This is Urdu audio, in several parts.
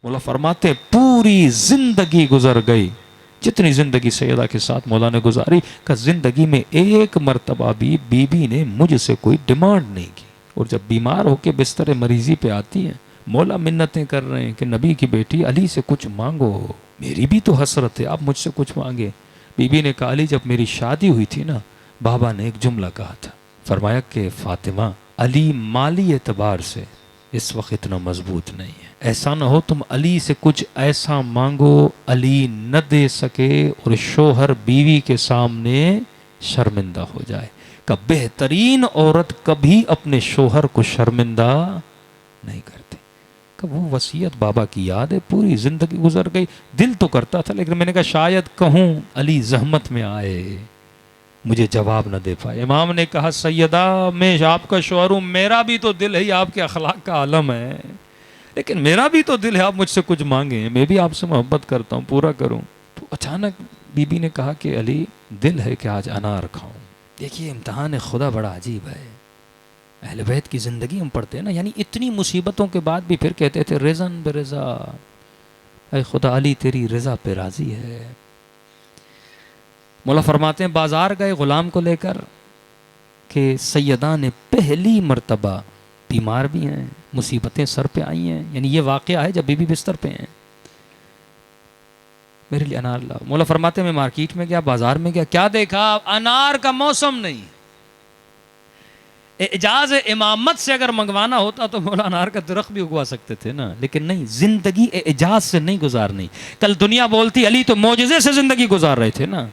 مولا فرماتے ہیں پوری زندگی گزر گئی، جتنی زندگی سیدہ کے ساتھ مولا نے گزاری، کہ زندگی میں ایک مرتبہ بھی بی بی نے مجھ سے کوئی ڈیمانڈ نہیں کی۔ اور جب بیمار ہو کے بستر مریضی پہ آتی ہیں، مولا منتیں کر رہے ہیں کہ نبی کی بیٹی علی سے کچھ مانگو، میری بھی تو حسرت ہے، آپ مجھ سے کچھ مانگے۔ بی بی نے کہا علی جب میری شادی ہوئی تھی نا، بابا نے ایک جملہ کہا تھا، فرمایا کہ فاطمہ علی مالی اعتبار سے اس وقت اتنا مضبوط نہیں ہے، ایسا نہ ہو تم علی سے کچھ ایسا مانگو علی نہ دے سکے اور شوہر بیوی کے سامنے شرمندہ ہو جائے۔ کہ بہترین عورت کبھی اپنے شوہر کو شرمندہ نہیں کرتی۔ کہ وہ وصیت بابا کی یاد ہے، پوری زندگی گزر گئی، دل تو کرتا تھا، لیکن میں نے کہا شاید کہوں علی زحمت میں آئے، مجھے جواب نہ دے پائے۔ امام نے کہا سیدہ میں آپ کا شوہر ہوں، میرا بھی تو دل ہے، آپ کے اخلاق کا عالم ہے، لیکن میرا بھی تو دل ہے، آپ مجھ سے کچھ مانگیں، میں بھی آپ سے محبت کرتا ہوں، پورا کروں۔ تو اچانک بی بی نے کہا کہ علی دل ہے کہ آج انار کھاؤں۔ دیکھیے امتحان خدا بڑا عجیب ہے، اہل بیت کی زندگی ہم پڑھتے ہیں نا، یعنی اتنی مصیبتوں کے بعد بھی پھر کہتے تھے رضن برضا، اے خدا علی تیری رضا پہ راضی ہے۔ مولا فرماتے ہیں بازار گئے غلام کو لے کر کہ سیدہ نے پہلی مرتبہ، بیمار بھی ہیں، مصیبتیں سر پہ آئی ہیں، یعنی یہ واقعہ ہے جب بی بی بستر پہ ہیں، میرے لیے انار لاؤ۔ مولا فرماتے ہیں میں مارکیٹ میں گیا، بازار میں گیا، کیا دیکھا؟ انار کا موسم نہیں۔ اعجاز امامت سے اگر منگوانا ہوتا تو مولا انار کا درخت بھی اگوا سکتے تھے نا، لیکن نہیں، زندگی اعجاز سے نہیں گزارنی۔ کل دنیا بولتی علی تو معجزے سے زندگی گزار رہے تھے نا،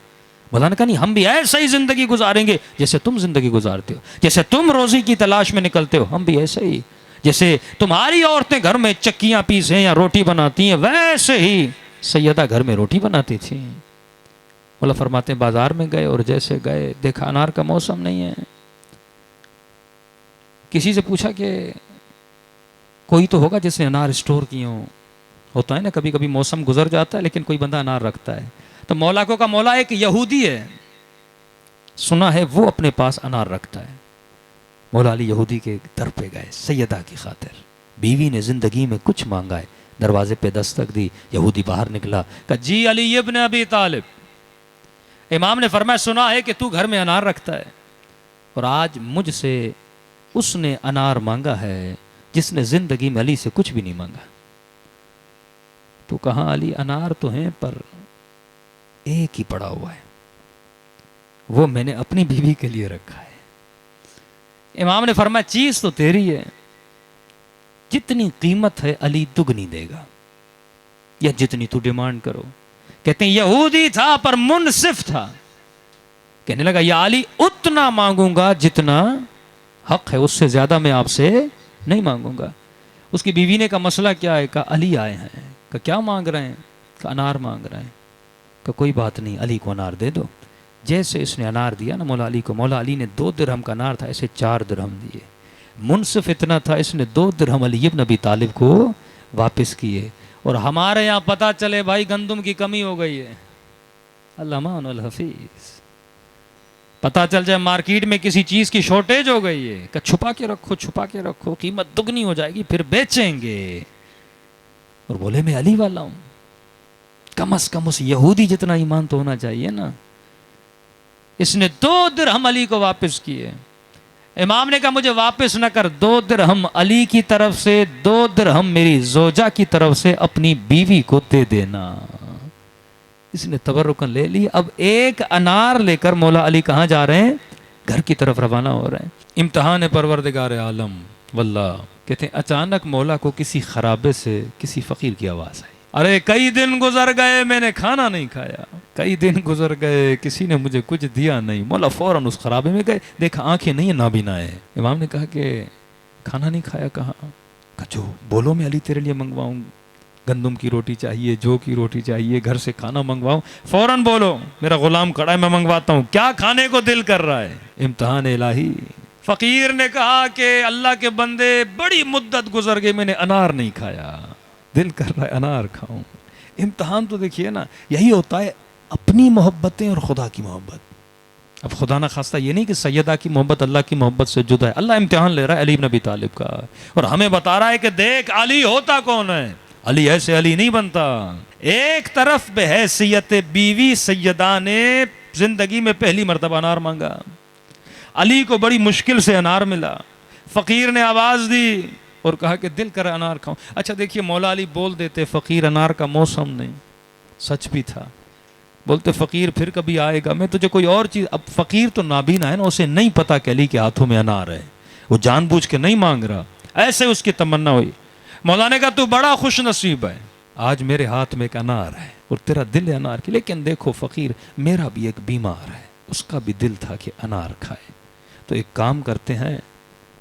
مولا نے کہا نہیں، ہم بھی ایسا ہی زندگی گزاریں گے جیسے تم زندگی گزارتے ہو، جیسے تم روزی کی تلاش میں نکلتے ہو، ہم بھی ایسے ہی، جیسے تمہاری عورتیں گھر میں چکیاں پیسیں یا روٹی بناتی ہیں ویسے ہی سیدہ گھر میں روٹی بناتی تھی۔ مولا فرماتے ہیں بازار میں گئے اور جیسے گئے دیکھا انار کا موسم نہیں ہے۔ کسی سے پوچھا کہ کوئی تو ہوگا جس نے انار اسٹور کیے ہوں، ہوتا ہے نا کبھی کبھی موسم گزر جاتا ہے لیکن کوئی بندہ انار رکھتا ہے۔ تو مولا کو کہا مولا ایک یہودی ہے، سنا ہے وہ اپنے پاس انار رکھتا ہے۔ مولا علی یہودی کے در پہ گئے سیدہ کی خاطر، بیوی نے زندگی میں کچھ مانگا ہے، دروازے پہ دستک دی، یہودی باہر نکلا، کہا جی علی ابن ابی طالب، امام نے فرمایا سنا ہے کہ تو گھر میں انار رکھتا ہے، اور آج مجھ سے اس نے انار مانگا ہے جس نے زندگی میں علی سے کچھ بھی نہیں مانگا۔ تو کہا علی انار تو ہیں پر ایک ہی پڑا ہوا ہے، وہ میں نے اپنی بیوی کے لیے رکھا ہے۔ امام نے فرمایا چیز تو تیری ہے، جتنی قیمت ہے علی دگنی دے گا، یا جتنی تو ڈیمانڈ کرو۔ کہتے ہیں یہودی تھا پر منصف تھا، کہنے لگا یا علی اتنا مانگوں گا جتنا حق ہے، اس سے زیادہ میں آپ سے نہیں مانگوں گا۔ اس کی بیوی نے کہا مسئلہ کیا ہے؟ کہا علی آئے ہیں۔ کہا کیا مانگ رہے ہیں؟ کہا انار مانگ رہے ہیں۔ کہا کوئی بات نہیں، علی کو انار دے دو۔ جیسے اس نے انار دیا نا مولا علی کو، مولا علی نے 2 درہم کا انار تھا، ایسے 4 درہم دیے۔ منصف اتنا تھا، اس نے 2 درہم علی ابن ابی طالب کو واپس کیے۔ اور ہمارے یہاں پتہ چلے بھائی گندم کی کمی ہو گئی ہے، علامہ الحفیظ، پتہ چل جائے مارکیٹ میں کسی چیز کی شارٹیج ہو گئی ہے کہ چھپا کے رکھو، چھپا کے رکھو، قیمت دگنی ہو جائے گی پھر بیچیں گے۔ اور بولے میں علی والا ہوں، کم از کم اس یہودی جتنا ایمان تو ہونا چاہیے نا۔ اس نے 2 درہم علی کو واپس کیے۔ امام نے کہا مجھے واپس نہ کر، 2 درہم علی کی طرف سے، 2 درہم میری زوجہ کی طرف سے اپنی بیوی کو دے دینا۔ اس نے تبرکن لے لی۔ اب ایک انار لے کر مولا علی کہاں جا رہے ہیں؟ گھر کی طرف روانہ ہو رہے ہیں۔ امتحان پروردگار عالم، واللہ کہتے ہیں اچانک مولا کو کسی خرابے سے کسی فقیر کی آواز آئی، ارے کئی دن گزر گئے میں نے کھانا نہیں کھایا، کئی دن گزر گئے کسی نے مجھے کچھ دیا نہیں۔ مولا فوراً اس خرابے میں گئے، دیکھا آنکھیں نہیں ہیں نابینا ہے۔ امام نے کہا کہ کھانا نہیں کھایا؟ کہا جو بولو میں علی تیرے لیے منگواؤں، گندم کی روٹی چاہیے، جو کی روٹی چاہیے، گھر سے کھانا منگواؤں، فوراً بولو، میرا غلام کھڑا ہے میں منگواتا ہوں، کیا کھانے کو دل کر رہا ہے؟ امتحان الہی۔ فقیر نے کہا کہ اللہ کے بندے بڑی مدت گزر گئی میں نے انار نہیں کھایا، دل کر رہا ہے انار کھاؤں۔ امتحان تو دیکھیے نا، یہی ہوتا ہے اپنی محبتیں اور خدا کی محبت۔ اب خدا نہ خواستہ یہ نہیں کہ سیدہ کی محبت اللہ کی محبت سے جدا ہے، اللہ امتحان لے رہا ہے علی بن ابی طالب کا، اور ہمیں بتا رہا ہے کہ دیکھ علی ہوتا کون ہے، علی ایسے علی نہیں بنتا. ایک طرف بحیثیت بیوی سیدہ نے زندگی میں پہلی مرتبہ انار مانگا. علی کو بڑی مشکل سے انار ملا. فقیر نے آواز دی اور کہا کہ دل کرے انار کھاؤں. اچھا دیکھیے مولا علی بول دیتے فقیر انار کا موسم نہیں. سچ بھی تھا. بولتے فقیر پھر کبھی آئے گا, میں تجھے کوئی اور چیز. اب فقیر تو نابینا ہے نا, اسے نہیں پتا کہ علی کے ہاتھوں میں انار ہے, وہ جان بوجھ کے نہیں مانگ رہا, ایسے اس کی تمنا ہوئی. مولا نے کہا تو بڑا خوش نصیب ہے, آج میرے ہاتھ میں ایک انار ہے اور تیرا دل ہے انار کی. لیکن دیکھو فقیر, میرا بھی ایک بیمار ہے, اس کا بھی دل تھا کہ انار کھائے. تو ایک کام کرتے ہیں,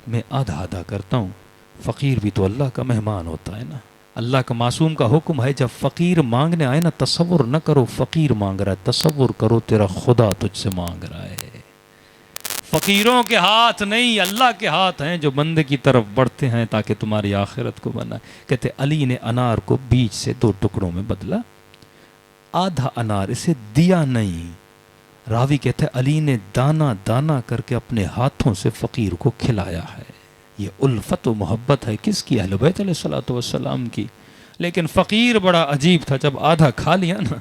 میں آدھا آدھا کرتا ہوں. فقیر بھی تو اللہ کا مہمان ہوتا ہے نا. اللہ کا معصوم کا حکم ہے جب فقیر مانگنے آئے نا, تصور نہ کرو فقیر مانگ رہا ہے, تصور کرو تیرا خدا تجھ سے مانگ رہا ہے. فقیروں کے ہاتھ نہیں, اللہ کے ہاتھ ہیں جو بندے کی طرف بڑھتے ہیں تاکہ تمہاری آخرت کو بنائے. کہتے علی نے انار کو بیچ سے 2 ٹکڑوں میں بدلا, آدھا انار اسے دیا نہیں. راوی کہتے ہیں علی نے دانا دانا کر کے اپنے ہاتھوں سے فقیر کو کھلایا ہے. یہ الفت و محبت ہے کس کی؟ اہل بیت علیہ الصلوۃ والسلام کی. لیکن فقیر بڑا عجیب تھا, جب آدھا کھا لیا نا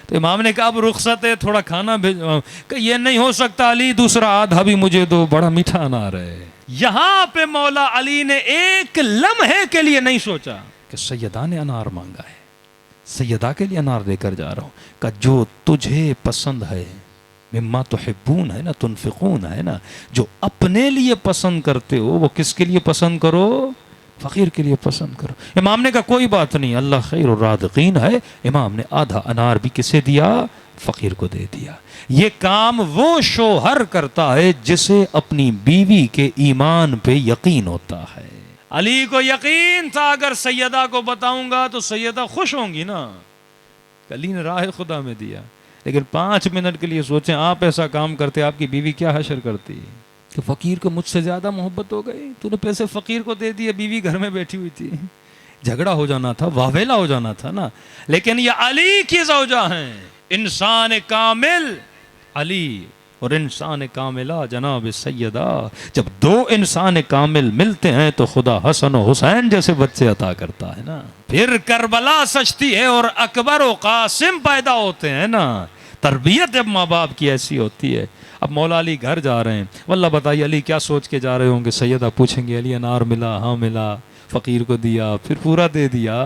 تو امام نے کہا اب رخصت ہے, تھوڑا کھانا بھیجواؤں. کہ یہ نہیں ہو سکتا علی, دوسرا آدھا بھی مجھے دو, بڑا میٹھا انار ہے. یہاں پہ مولا علی نے ایک لمحے کے لیے نہیں سوچا کہ سیدہ نے انار مانگا ہے, سیدہ کے لیے انار دے کر جا رہا ہوں. کہ جو تجھے پسند ہے, مما تحبون ہے نا, تنفقون ہے نا, جو اپنے لیے پسند کرتے ہو وہ کس کے لیے پسند کرو؟ فقیر کے لیے پسند کرو. امام نے کہا کوئی بات نہیں, اللہ خیر الرازقین ہے. امام نے آدھا انار بھی کسے دیا؟ فقیر کو دے دیا. یہ کام وہ شوہر کرتا ہے جسے اپنی بیوی کے ایمان پہ یقین ہوتا ہے. علی کو یقین تھا اگر سیدہ کو بتاؤں گا تو سیدہ خوش ہوں گی نا. علی نے راہ خدا میں دیا. لیکن 5 منٹ کے لیے سوچیں, آپ ایسا کام کرتے آپ کی بیوی کیا حشر کرتی کہ فقیر کو مجھ سے زیادہ محبت ہو گئی, تو نے پیسے فقیر کو دے دیے, بیوی گھر میں بیٹھی ہوئی تھی. جھگڑا ہو جانا تھا, واویلا ہو جانا تھا نا. لیکن یہ علی کی زوجہ ہیں, انسان کامل علی اور انسان کاملہ جناب سیدہ. جب 2 انسان کامل ملتے ہیں تو خدا حسن و حسین جیسے بچے عطا کرتا ہے نا. پھر کربلا سجتی ہے اور اکبر و قاسم پیدا ہوتے ہیں نا. تربیت جب ماں باپ کی ایسی ہوتی ہے. اب مولا علی گھر جا رہے ہیں, واللہ بتائیے علی کیا سوچ کے جا رہے ہوں گے؟ سیدہ پوچھیں گے علی انار ملا؟ ہاں ملا. فقیر کو دیا, پھر پورا دے دیا.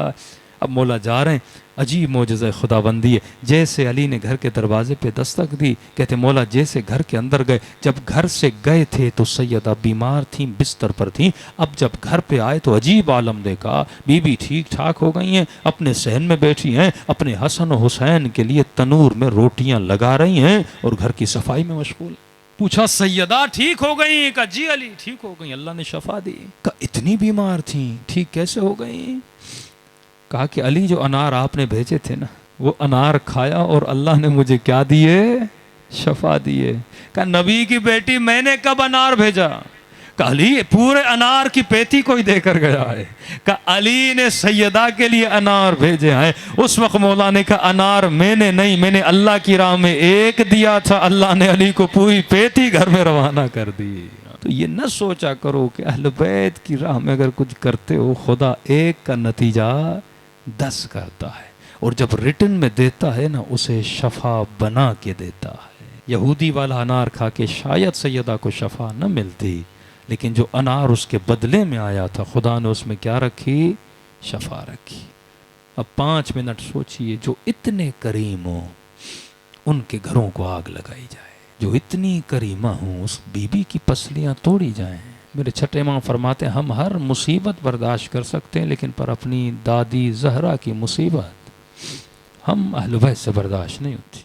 اب مولا جا رہے ہیں, عجیب معجزہ خدا بندی ہے. جیسے علی نے گھر کے دروازے پہ دستک دی, کہتے مولا جیسے گھر کے اندر گئے, جب گھر سے گئے تھے تو سیدہ بیمار تھیں, بستر پر تھیں. اب جب گھر پہ آئے تو عجیب عالم دیکھا, بیوی ٹھیک ٹھاک ہو گئی ہیں, اپنے صحن میں بیٹھی ہیں, اپنے حسن و حسین کے لیے تنور میں روٹیاں لگا رہی ہیں اور گھر کی صفائی میں مشغول. پوچھا سیدہ ٹھیک ہو گئی؟ کہا جی علی ٹھیک ہو گئی, اللہ نے شفا دی. کہا اتنی بیمار تھیں, ٹھیک کیسے ہو گئی؟ کہا کہ علی جو انار آپ نے بھیجے تھے نا, وہ انار کھایا اور اللہ نے مجھے کیا دیے؟ شفا دیے. کہا نبی کی بیٹی میں نے کب انار بھیجا؟ کہا علی پورے انار کی پیتی کوئی دے کر گیا ہے. کہا علی نے سیدہ کے لیے انار بھیجے ہیں. اس وقت مولا نے کہا انار میں نے نہیں, میں نے اللہ کی راہ میں ایک دیا تھا, اللہ نے علی کو پوری پیتی گھر میں روانہ کر دی. تو یہ نہ سوچا کرو کہ اہل بیت کی راہ میں اگر کچھ کرتے ہو خدا ایک کا نتیجہ 10 کرتا ہے, اور جب ریٹن میں دیتا ہے نا اسے شفا بنا کے دیتا ہے. یہودی والا انار کھا کے شاید سیدہ کو شفا نہ ملتی, لیکن جو انار اس کے بدلے میں آیا تھا خدا نے اس میں کیا رکھی؟ شفا رکھی. اب 5 منٹ سوچئے, جو اتنے کریم ہوں ان کے گھروں کو آگ لگائی جائے, جو اتنی کریمہ ہوں اس بی بی کی پسلیاں توڑی جائیں. میرے چھٹے امام فرماتے ہیں ہم ہر مصیبت برداشت کر سکتے ہیں, لیکن پر اپنی دادی زہرا کی مصیبت ہم اہل بیت سے برداشت نہیں ہوتی.